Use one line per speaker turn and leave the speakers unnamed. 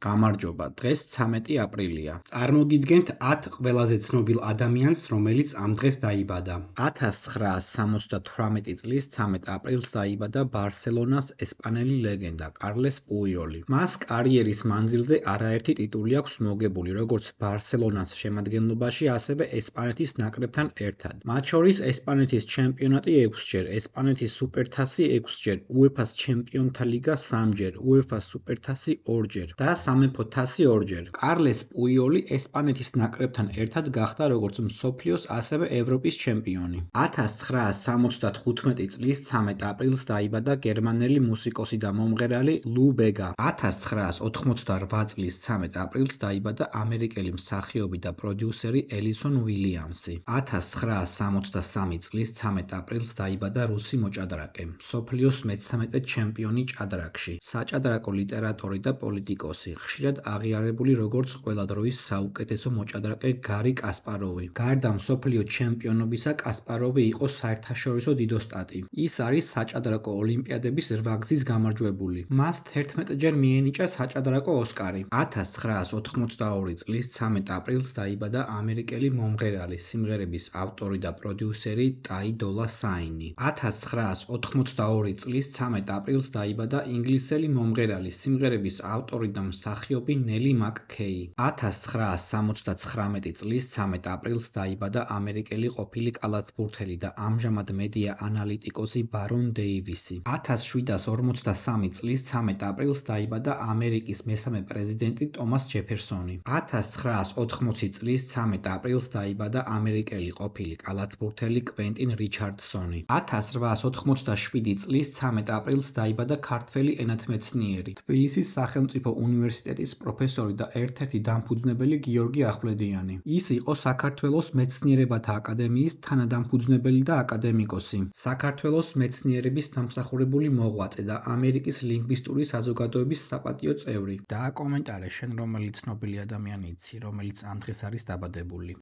გამარჯობა, დღეს 13 აპრილია. წარმოგიდგენთ 10 ყველაზე ცნობილ ადამიანს, რომელიც ამ დღეს დაიბადა. 1978 წლის 13 აპრილს დაიბადა ბარსელონას ესპანელი ლეგენდა კარლეს პუიოლი. მას კარიერის მანძილზე არაერთი ტიტული აქვს მოგებული, როგორც ბარსელონას შემადგენლობაში, ასევე ესპანეთის ნაკრებთან ერთად. მათ შორის ესპანეთის ჩემპიონატი 6-ჯერ, ესპანეთის სუპერთასი 6-ჯერ, უეფას ჩემპიონთა ლიგა 3-ჯერ, უეფას სუპერთასი 2-ჯერ და სამეფო თასი 2-ჯერ. კარლეს პუიოლი ესპანეთის ნაკრებთან ერთად გახდა როგორც მსოფლიოს, ასევე ევროპის ჩემპიონი. 1975 წლის 13 აპრილს დაიბადა გერმანელი მუსიკოსი და მომღერალი ლუ ბეგა. 1988 წლის 13 აპრილს დაიბადა ამერიკელი მსახიობი და პროდიუსერი ელისონ უილიამსი. 1963 წლის 13 აპრილს დაიბადა რუსი მოჭადრაკე, მსოფლიოს მე-13 ჩემპიონი ჭადრაკში, საჭადრაკო ლიტერატორი და პოლიტიკოსი. ხშირად აღიარებული როგორც ყველა დროის საუკეთესო მოჭადრაკე გარი კასპაროვი. გარდა მსოფლიო ჩემპიონობისა, კასპაროვი იყო საერთაშორისო დიდოსტატი. ის არის საჭადრაკო ოლიმპიადების 8 გზის გამარჯვებული. მას 11-ჯერ მიენიჭა საჭადრაკო ოსკარი. 1982 წლის 13 აპრილს დაიბადა ამერიკელი მომღერალი, სიმღერების ავტორი და პროდიუსერი ტაი დოლა საინი. 1982 წლის 13 აპრილს დაიბადა ინგლისელი მომღერალი, სიმღერების ავტორი და მსახიობი ნელი მაკ-ქეი. 1979 წლის 13 აპრილს დაიბადა ამერიკელი ყოფილი კალათბურთელი და ამჟამად მედია ანალიტიკოსი ბარონ დეივისი. 1753 წლის 13 აპრილს დაიბადა ამერიკის მესამე პრეზიდენტი ტომას ჯეფერსონი. 1980 წლის 13 აპრილს დაიბადა ამერიკელი ყოფილი კალათბურთელი კვენტინ რიჩარდსონი. 1887 წლის 13 აპრილს დაიბადა ქართველი ენათმეცნიერი, თბილისის სახელმწიფო უნივერსიტეტის პროფესორი და ერთ-ერთი დამფუძნებელი გიორგი ახვლედიანი. ის იყო საქართველოს მეცნიერებათა აკადემიის თანადამფუძნებელი და აკადემიკოსი, საქართველოს მეცნიერების დამსახურებული მოღვაწე და ამერიკის ლინგვისტური საზოგადოების საპატიო წევრი. დააკომენტარე შენ რომელი ცნობილი ადამიანი იცი, რომელიც ამ დღეს არის დაბადებული.